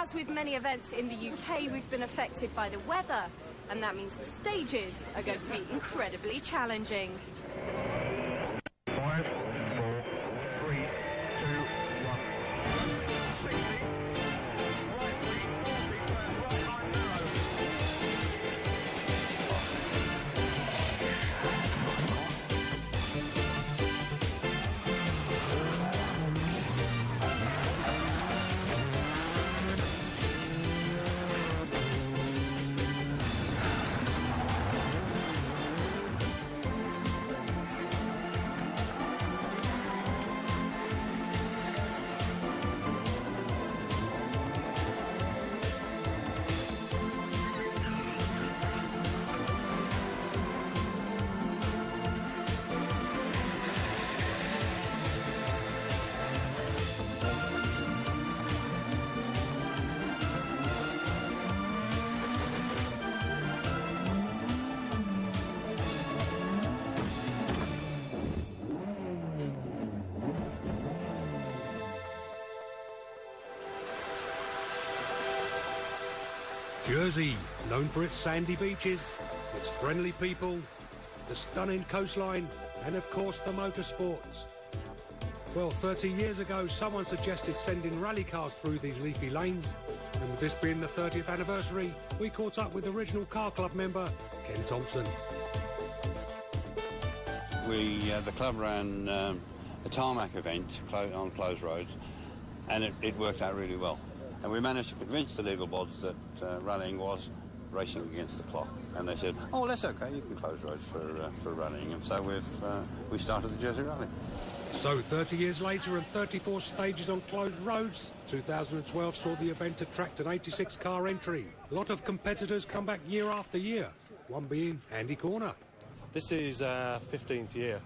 As with many events in the UK, we've been affected by the weather, and that means the stages are going to be incredibly challenging. 5, 4, 3, 2, 1. 60. Right wing, 40, turn right line narrow. Jersey, known for its sandy beaches, its friendly people, the stunning coastline, and of course the motorsports. Well, 30 years ago, someone suggested sending rally cars through these leafy lanes, and with this being the 30th anniversary, we caught up with original car club member Ken Thompson. The club ran a tarmac event on closed roads, and it worked out really well. And we managed to convince the legal bods that rallying was racing against the clock. And they said, oh, that's OK, you can close roads for rallying. And so we started the Jersey Rally. So 30 years later and 34 stages on closed roads, 2012 saw the event attract an 86-car entry. A lot of competitors come back year after year, one being Andy Corner. This is our 15th year.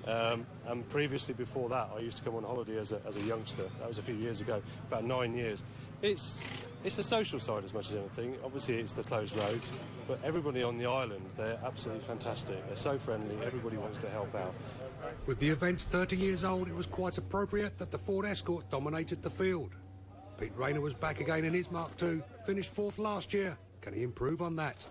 And previously before that, I used to come on holiday as a youngster. That was a few years ago, about 9 years. It's the social side as much as anything. Obviously, it's the closed roads, but everybody on the island, they're absolutely fantastic. They're so friendly, everybody wants to help out. With the event 30 years old, it was quite appropriate that the Ford Escort dominated the field. Pete Rayner was back again in his Mark II, finished 4th last year. Can he improve on that?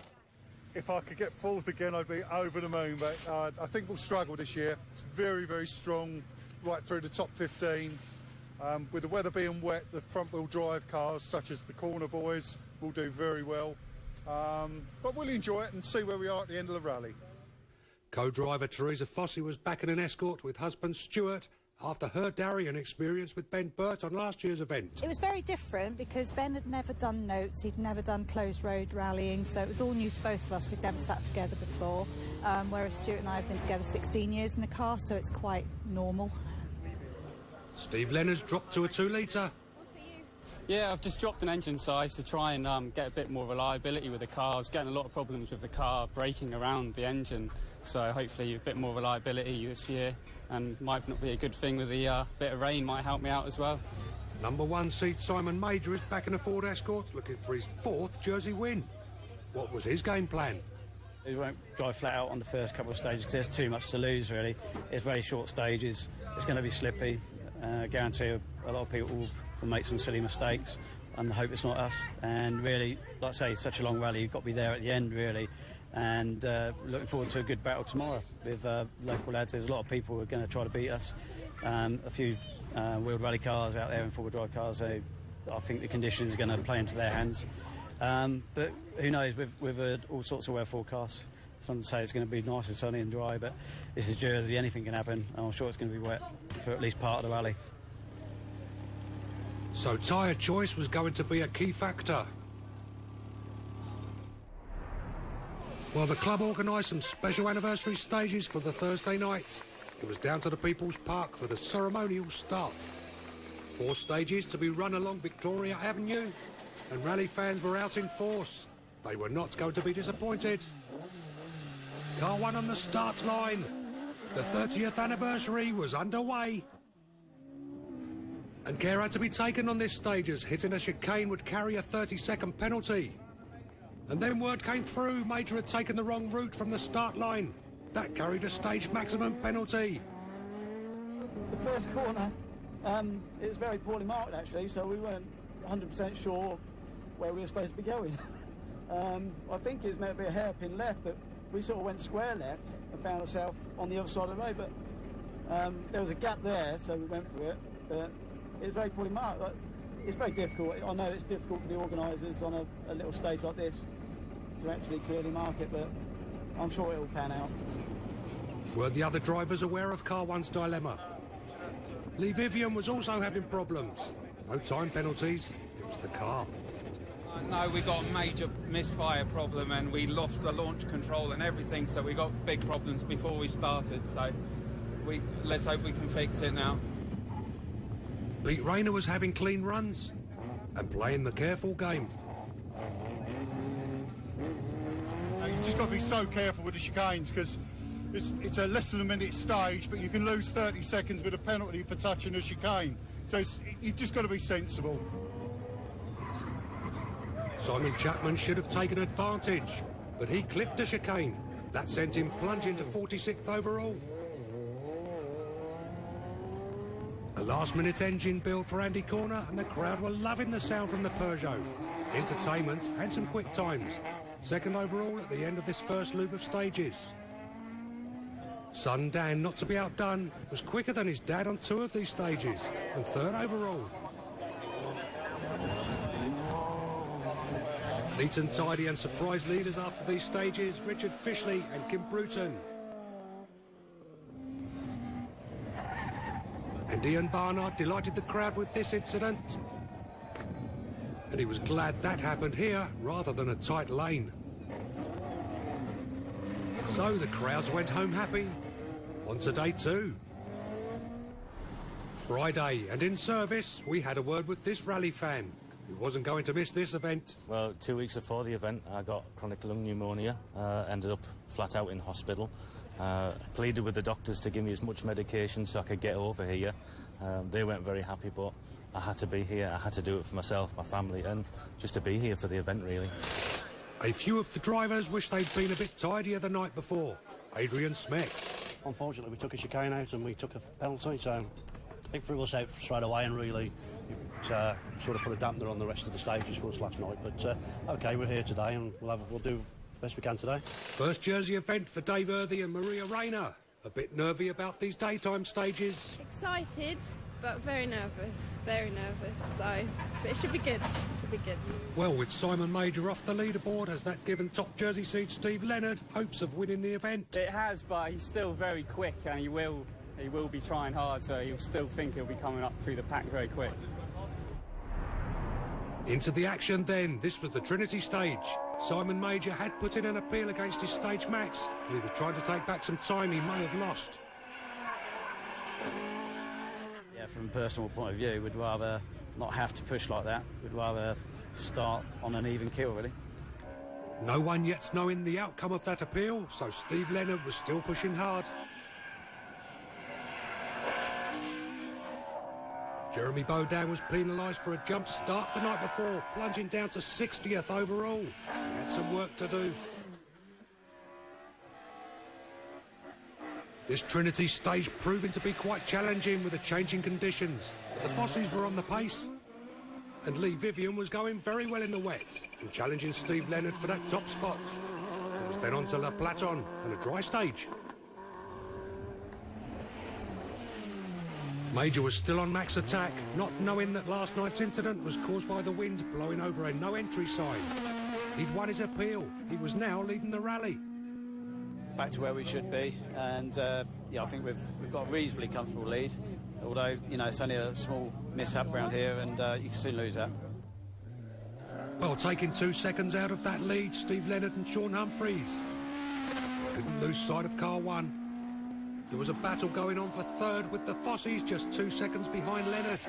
If I could get 4th again, I'd be over the moon, but I think we'll struggle this year. It's very, very strong right through the top 15. With the weather being wet, the front-wheel drive cars, such as the Corner boys, will do very well. But we'll enjoy it and see where we are at the end of the rally. Co-driver Teresa Fossey was back in an Escort with husband Stuart after her Darien experience with Ben Burt on last year's event. It was very different because Ben had never done notes, he'd never done closed road rallying, so it was all new to both of us. We'd never sat together before, whereas Stuart and I have been together 16 years in a car, so it's quite normal. Steve Leonard's dropped to a 2-litre. Yeah, I've just dropped an engine size to try and get a bit more reliability with the car. I was getting a lot of problems with the car braking around the engine, so hopefully a bit more reliability this year, and might not be a good thing with the bit of rain, might help me out as well. Number 1 seed Simon Major is back in a Ford Escort, looking for his 4th Jersey win. What was his game plan? We won't drive flat out on the first couple of stages because there's too much to lose, really. It's very short stages, it's going to be slippy. I guarantee a lot of people will make some silly mistakes, and I hope it's not us. And really, like I say, it's such a long rally, you've got to be there at the end, really. And looking forward to a good battle tomorrow with local lads. There's a lot of people who are going to try to beat us. A few wheeled rally cars out there and four-wheel drive cars, so I think the conditions are going to play into their hands. But who knows, with all sorts of weather forecasts. Some say it's going to be nice and sunny and dry, but this is Jersey, anything can happen, and I'm sure it's going to be wet for at least part of the rally. So tyre choice was going to be a key factor. Well, the club organised some special anniversary stages for the Thursday nights. It was down to the People's Park for the ceremonial start. 4 stages to be run along Victoria Avenue, and rally fans were out in force. They were not going to be disappointed. Car 1 on the start line. The 30th anniversary was underway. And care had to be taken on this stage as hitting a chicane would carry a 30-second penalty. And then word came through Major had taken the wrong route from the start line. That carried a stage maximum penalty. The first corner, it was very poorly marked actually, so we weren't 100% sure where we were supposed to be going. I think it was meant to be a hairpin left, but we sort of went square left and found ourselves on the other side of the road. But there was a gap there, so we went for it. But it was very poorly marked. It's very difficult. I know it's difficult for the organisers on a little stage like this to actually clearly mark it, but I'm sure it'll pan out. Were the other drivers aware of Car 1's dilemma? Lee Vivian was also having problems. No time penalties, it was the car. No, we got a major misfire problem and we lost the launch control and everything, so we got big problems before we started, so let's hope we can fix it now. Pete Rayner was having clean runs and playing the careful game. You've just got to be so careful with the chicanes because it's a less than a minute stage, but you can lose 30 seconds with a penalty for touching a chicane. So you've just got to be sensible. Simon Chapman should have taken advantage, but he clipped a chicane. That sent him plunging to 46th overall. A last-minute engine build for Andy Corner, and the crowd were loving the sound from the Peugeot. Entertainment and some quick times. Second overall at the end of this first loop of stages. Son Dan, not to be outdone, was quicker than his dad on 2 of these stages, and third overall. Neat and tidy and surprise leaders after these stages, Richard Fishley and Kim Bruton. And Ian Barnard delighted the crowd with this incident. And he was glad that happened here rather than a tight lane. So the crowds went home happy. On to day 2. Friday, and in service, we had a word with this rally fan who wasn't going to miss this event. Well, 2 weeks before the event, I got chronic lung pneumonia, ended up flat out in hospital. Pleaded with the doctors to give me as much medication so I could get over here. They weren't very happy, but I had to be here. I had to do it for myself, my family, and just to be here for the event, really. A few of the drivers wish they'd been a bit tidier the night before. Adrian Smith. Unfortunately, we took a chicane out and we took a penalty, so it threw us out straight away, and really it sort of put a dampener on the rest of the stages for us last night. But OK, we're here today and we'll do the best we can today. First Jersey event for Dave Earthy and Maria Rayner. A bit nervy about these daytime stages. Excited, but very nervous, so but it should be good, Well, with Simon Major off the leaderboard, has that given top Jersey seed Steve Leonard hopes of winning the event? It has, but he's still very quick and he will be trying hard, so he'll still think he'll be coming up through the pack very quick. Into the action then. This was the Trinity stage. Simon Major had put in an appeal against his stage max, and he was trying to take back some time he may have lost. Yeah, from a personal point of view, we'd rather not have to push like that. We'd rather start on an even kill, really. No one yet's knowing the outcome of that appeal, so Steve Leonard was still pushing hard. Jeremy Baudin was penalised for a jump start the night before, plunging down to 60th overall. He had some work to do. This Trinity stage proving to be quite challenging with the changing conditions. But the Fossies were on the pace. And Lee Vivian was going very well in the wet and challenging Steve Leonard for that top spot. It was then on to La Platon and a dry stage. Major was still on max attack, not knowing that last night's incident was caused by the wind blowing over a no-entry sign. He'd won his appeal. He was now leading the rally. Back to where we should be, and yeah, I think we've got a reasonably comfortable lead. Although, you know, it's only a small mishap around here, and you can soon lose that. Well, taking 2 seconds out of that lead, Steve Leonard and Sean Humphreys. Couldn't lose sight of car 1. There was a battle going on for third with the Fossies just 2 seconds behind Leonard.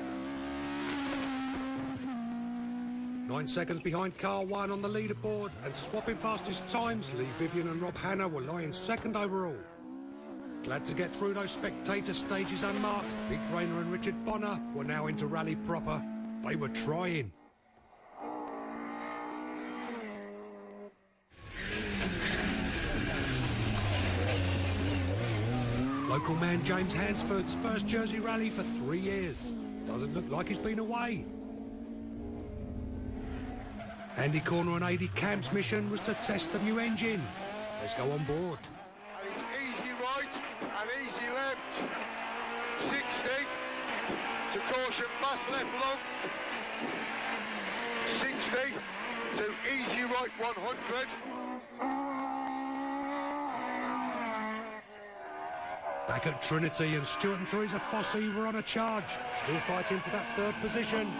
9 seconds behind car 1 on the leaderboard, and swapping fastest times, Lee Vivian and Rob Hanna were lying second overall. Glad to get through those spectator stages unmarked, Pete Rayner and Richard Bonner were now into rally proper. They were trying. Local man James Hansford's first Jersey rally for 3 years. Doesn't look like he's been away. Andy Corner and AD Camp's mission was to test the new engine. Let's go on board. And it's easy right and easy left. 60 to caution, bus left long. 60 to easy right 100. Back at Trinity, and Stuart and Teresa Fossey were on a charge, still fighting for that third position.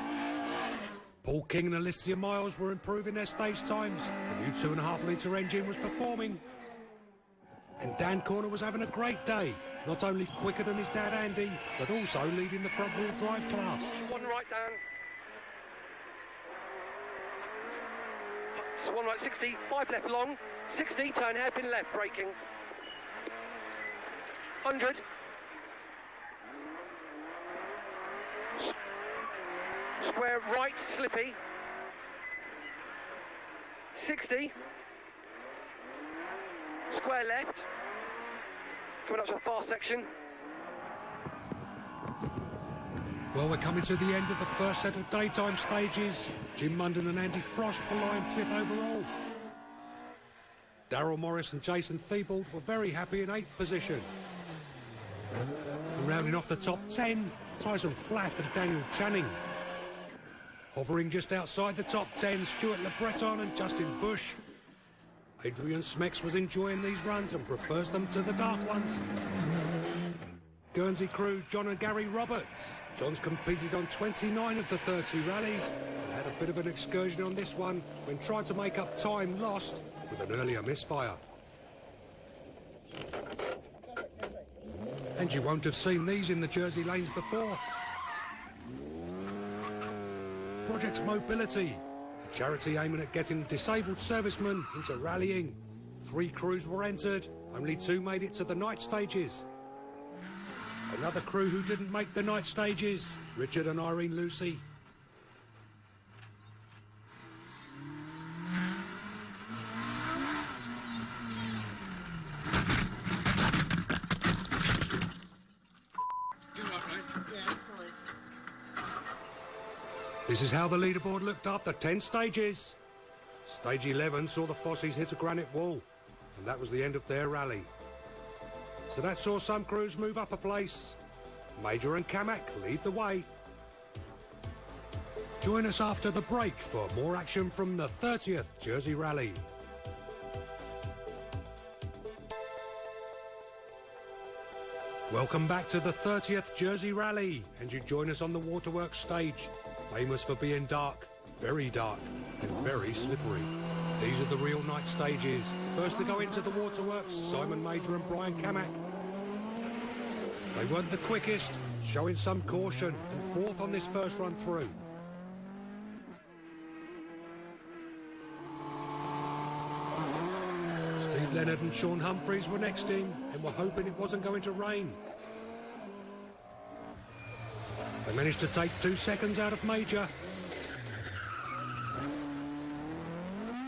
Paul King and Alicia Miles were improving their stage times. The new 2.5 litre engine was performing. And Dan Corner was having a great day, not only quicker than his dad Andy, but also leading the front wheel drive class. One right, Dan. So one right, 60, 5 left long, 60, turn hairpin left, braking. 100. Square right, slippy. 60. Square left. Coming up to a fast section. Well, we're coming to the end of the first set of daytime stages. Jim Munden and Andy Frost were lying 5th overall. Darryl Morris and Jason Thibault were very happy in 8th position. And rounding off the top 10, Tyson Flath and Daniel Channing. Hovering just outside the top 10, Stuart Le Breton and Justin Bush. Adrian Smeks was enjoying these runs and prefers them to the dark ones. Guernsey crew John and Gary Roberts. John's competed on 29 of the 30 rallies and had a bit of an excursion on this one when trying to make up time lost with an earlier misfire. And you won't have seen these in the Jersey lanes before. Project Mobility, a charity aiming at getting disabled servicemen into rallying. 3 crews were entered, only 2 made it to the night stages. Another crew who didn't make the night stages, Richard and Irene Lucy. This is how the leaderboard looked after 10 stages. Stage 11 saw the Fossies hit a granite wall, and that was the end of their rally. So that saw some crews move up a place. Major and Kamak lead the way. Join us after the break for more action from the 30th Jersey Rally. Welcome back to the 30th Jersey Rally, and you join us on the Waterworks stage, famous for being dark, very dark, and very slippery. These are the real night stages. First to go into the Waterworks, Simon Major and Brian Kamak. They weren't the quickest, showing some caution, and 4th on this first run through. Steve Leonard and Sean Humphreys were next in, and were hoping it wasn't going to rain. They managed to take 2 seconds out of Major.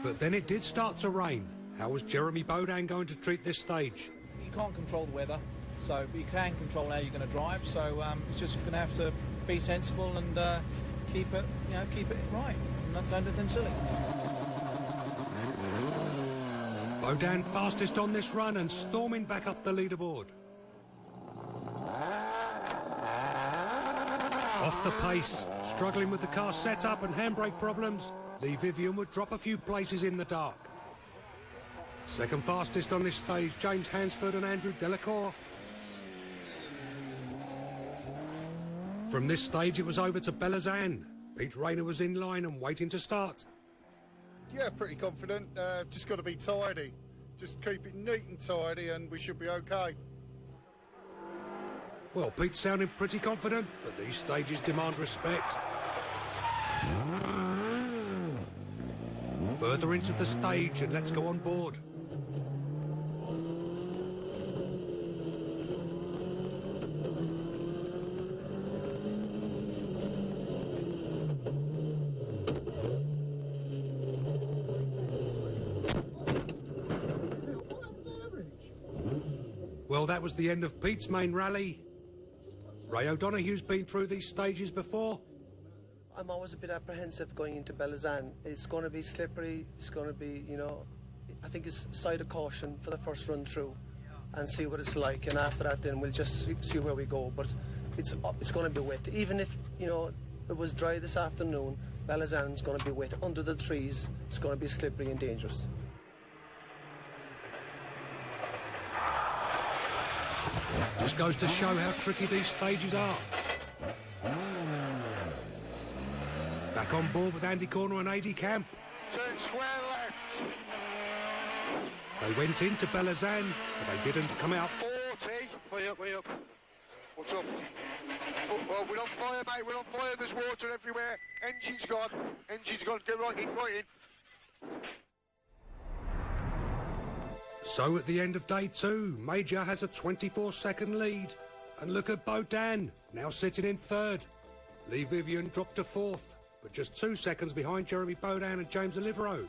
But then it did start to rain. How was Jeremy Bodan going to treat this stage? You can't control the weather, so you can control how you're going to drive. So it's just going to have to be sensible and keep it right. Don't do anything silly. Bodan fastest on this run and storming back up the leaderboard. Off the pace, struggling with the car setup and handbrake problems, Lee Vivian would drop a few places in the dark. Second fastest on this stage, James Hansford and Andrew Delacour. From this stage, it was over to Belazan. Pete Rayner was in line and waiting to start. Yeah, pretty confident. Just got to be tidy. Just keep it neat and tidy and we should be okay. Well, Pete's sounding pretty confident, but these stages demand respect. Further into the stage and let's go on board. Well, that was the end of Pete's main rally. Ray O'Donoghue's been through these stages before. I'm always a bit apprehensive going into Belazan. It's going to be slippery. It's going to be, you know, I think it's side of caution for the first run through and see what it's like. And after that, then we'll just see where we go. But it's going to be wet. Even if, you know, it was dry this afternoon, Belazan's going to be wet. Under the trees, it's going to be slippery and dangerous. Just goes to show how tricky these stages are. Back on board with Andy Corner and AD Camp. Turn square left. They went into Belazan, but they didn't come out. 40. Way up. What's up? Oh, we're on fire, mate. We're on fire. There's water everywhere. Engine's gone. Get right in. So at the end of day 2, Major has a 24-second lead. And look at Bodan, now sitting in 3rd. Lee Vivian dropped to 4th, but just 2 seconds behind Jeremy Bodan and James Olivero.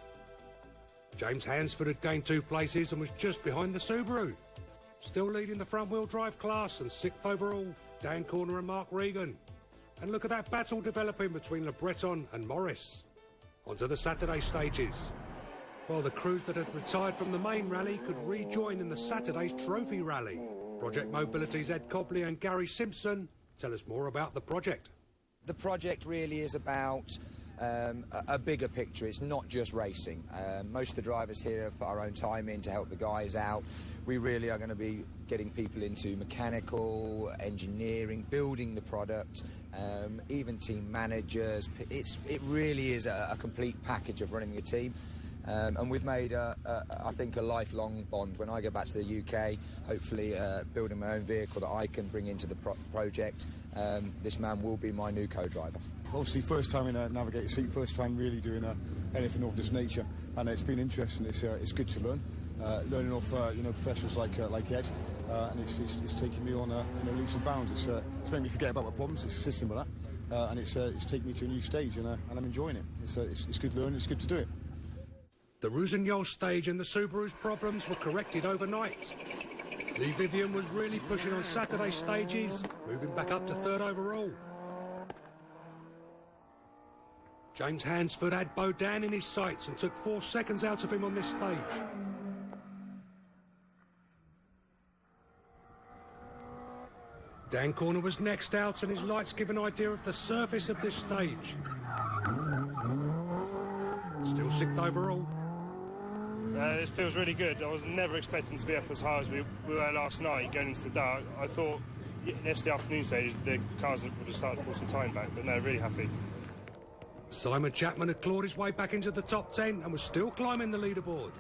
James Hansford had gained 2 places and was just behind the Subaru. Still leading the front-wheel drive class and 6th overall, Dan Corner and Mark Regan. And look at that battle developing between Le Breton and Morris. Onto the Saturday stages. While the crews that had retired from the main rally could rejoin in the Saturday's Trophy Rally. Project Mobility's Ed Cobley and Gary Simpson tell us more about the project. The project really is about a bigger picture. It's not just racing. Most of the drivers here have put our own time in to help the guys out. We really are going to be getting people into mechanical, engineering, building the product, even team managers. It really is a complete package of running a team. And we've made, I think, a lifelong bond. When I go back to the UK, hopefully building my own vehicle that I can bring into the project, this man will be my new co-driver. Obviously, first time in a navigator seat, first time really doing anything of this nature, and it's been interesting. It's good to learn, learning off professionals like Ed, and it's taking me on leaps and bounds. It's made me forget about my problems. It's assisting with that, and it's taken me to a new stage, and I'm enjoying it. It's good learning. It's good to do it. The Rossignol stage and the Subaru's problems were corrected overnight. Lee Vivian was really pushing on Saturday stages, moving back up to 3rd overall. James Hansford had Bodan in his sights and took 4 seconds out of him on this stage. Dan Corner was next out, and his lights give an idea of the surface of this stage. Still 6th overall. This feels really good. I was never expecting to be up as high as we were last night, going into the dark. I thought yesterday afternoon stage the cars would have started to pull some time back, but no, really happy. Simon Chapman had clawed his way back into the top 10 and was still climbing the leaderboard.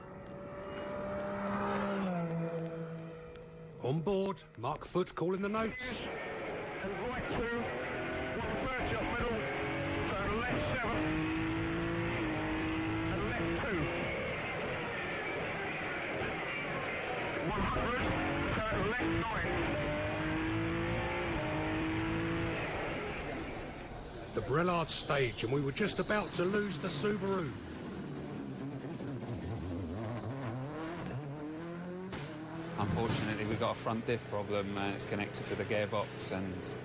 On board, Mark Foote calling the notes. And right 2, 130 up middle, so left 7, and left 2. 100, turn left 9. The Brellard stage, and we were just about to lose the Subaru. Unfortunately, we've got a front diff problem and it's connected to the gearbox, and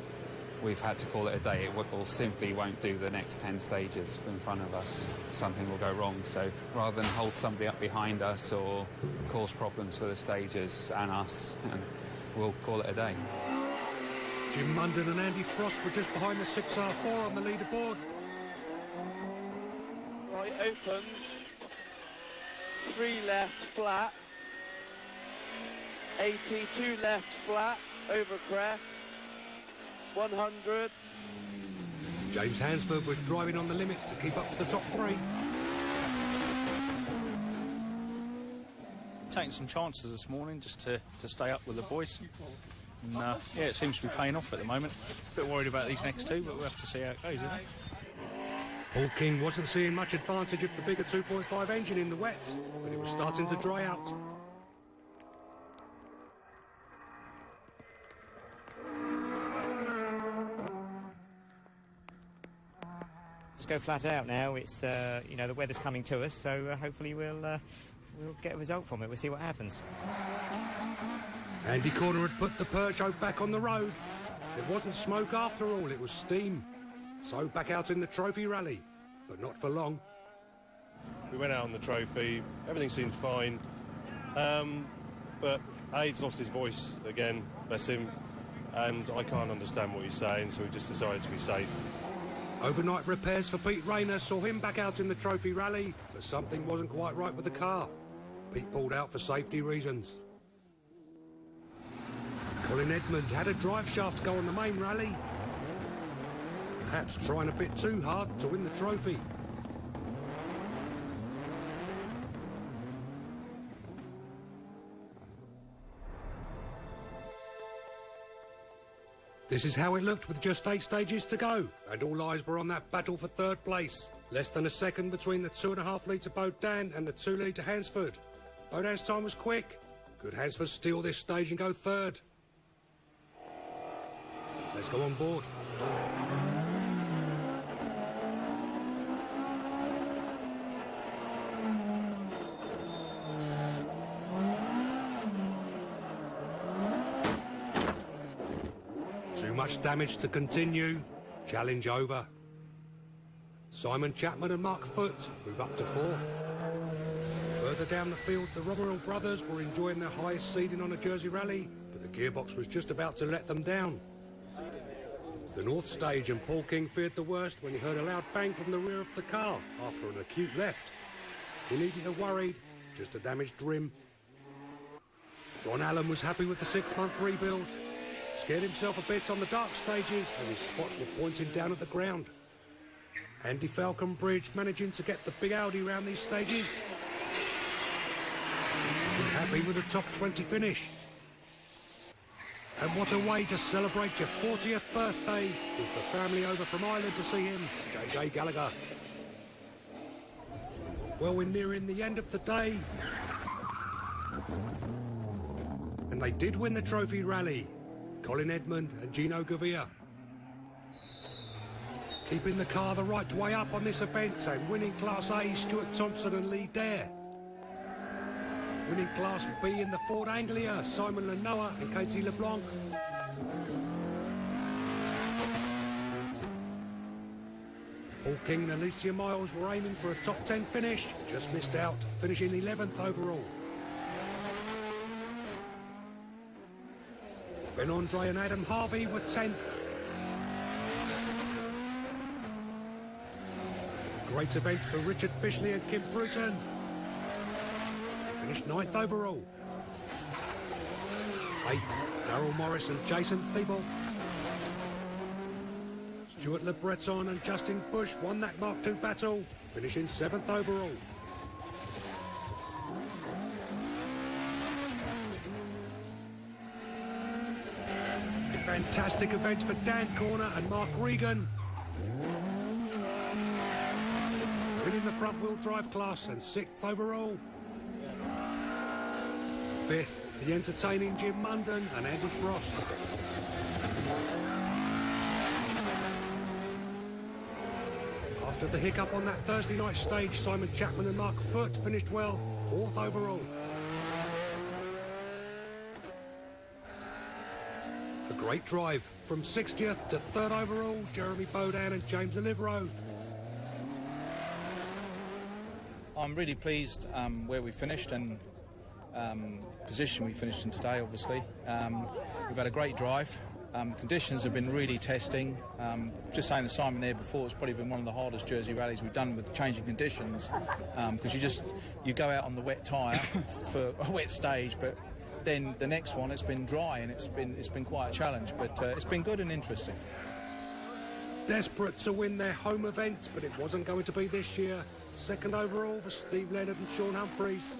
we've had to call it a day. It simply won't do the next 10 stages in front of us. Something will go wrong, so rather than hold somebody up behind us or cause problems for the stages and us, we'll call it a day. Jim Munden and Andy Frost were just behind the 6R4 on the leaderboard. Right, opens. 3 left, flat. 82 left, flat, over crest. 100. James Hansford was driving on the limit to keep up with the top 3. Taking some chances this morning just to stay up with the boys. And, yeah, it seems to be paying off at the moment. A bit worried about these next 2, but we'll have to see how it goes, isn't it? Paul King wasn't seeing much advantage of the bigger 2.5 engine in the wet, but it was starting to dry out. Just go flat out now. It's the weather's coming to us, so hopefully we'll get a result from it. We'll see what happens. Andy Corner had put the Peugeot back on the road. It wasn't smoke after all, it was steam. So back out in the trophy rally, but not for long. We went out on the trophy, everything seemed fine, but Aid's lost his voice again, bless him, and I can't understand what he's saying, so we just decided to be safe. Overnight repairs for Pete Rayner saw him back out in the trophy rally, but something wasn't quite right with the car. Pete pulled out for safety reasons. Colin Edmund had a drive shaft go on the main rally. Perhaps trying a bit too hard to win the trophy. This is how it looked with just 8 stages to go, and all eyes were on that battle for third place. Less than a second between the 2.5 litre Baudin and the 2 litre Hansford. Baudin's time was quick. Could Hansford steal this stage and go third? Let's go on board. Too much damage to continue. Challenge over. Simon Chapman and Mark Foote move up to 4th. Further down the field, the Romeril brothers were enjoying their highest seeding on a Jersey rally, but the gearbox was just about to let them down. The North Stage and Paul King feared the worst when he heard a loud bang from the rear of the car after an acute left. He needn't have worried, just a damaged rim. Ron Allen was happy with the 6-month rebuild. Scared himself a bit on the dark stages and his spots were pointing down at the ground. Andy Falconbridge managing to get the big Audi round these stages. Happy with a top 20 finish. And what a way to celebrate your 40th birthday with the family over from Ireland to see him, JJ Gallagher. Well, we're nearing the end of the day. And they did win the trophy rally. Colin Edmund and Gino Gavia. Keeping the car the right way up on this event and winning Class A, Stuart Thompson and Lee Dare. Winning Class B in the Ford Anglia, Simon Lenoa and Katie LeBlanc. Paul King and Alicia Miles were aiming for a top 10 finish, just missed out, finishing 11th overall. Ben Andre and Adam Harvey were 10th. A great event for Richard Fishley and Kim Bruton. They finished 9th overall. 8th, Darryl Morris and Jason Thibault. Stuart Le Breton and Justin Bush won that Mark II battle, finishing 7th overall. A fantastic event for Dan Corner and Mark Regan. Winning the front-wheel drive class and 6th overall. 5th, the entertaining Jim Munden and Andy Frost. After the hiccup on that Thursday night stage, Simon Chapman and Mark Foote finished well, 4th overall. A great drive from 60th to 3rd overall, Jeremy Baudin and James Olivero. I'm really pleased where we finished and position we finished in today, obviously. We've had a great drive. Conditions have been really testing. Just saying to Simon there before, it's probably been one of the hardest Jersey rallies we've done with changing conditions, because you go out on the wet tyre for a wet stage, but then the next one it's been dry and it's been quite a challenge, but it's been good and interesting. Desperate to win their home event, but it wasn't going to be this year. 2nd overall for Steve Leonard and Sean Humphreys.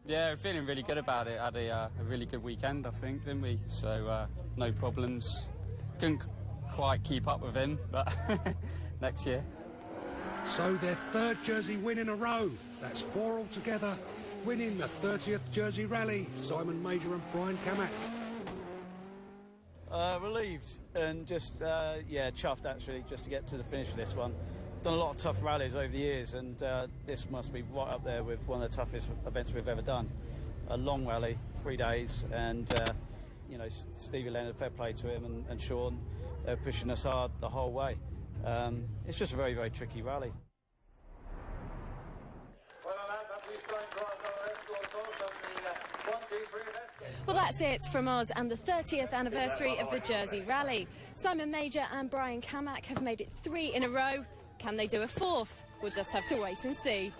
Yeah, we're feeling really good about it. Had a really good weekend, I think, didn't we? So no problems. Couldn't quite keep up with him, but next year. So their 3rd Jersey win in a row. That's 4 altogether. Winning the 30th Jersey Rally, Simon Major and Brian Kamak. Relieved and just, chuffed actually, just to get to the finish of this one. Done a lot of tough rallies over the years, and this must be right up there with one of the toughest events we've ever done. A long rally, 3 days, and Stevie Leonard, fair play to him, and Sean. They're pushing us hard the whole way. It's just a very, very tricky rally. Well, that's it from us and the 30th anniversary of the Jersey Rally. Simon Major and Brian Kamak have made it 3 in a row. Can they do a 4th? We'll just have to wait and see.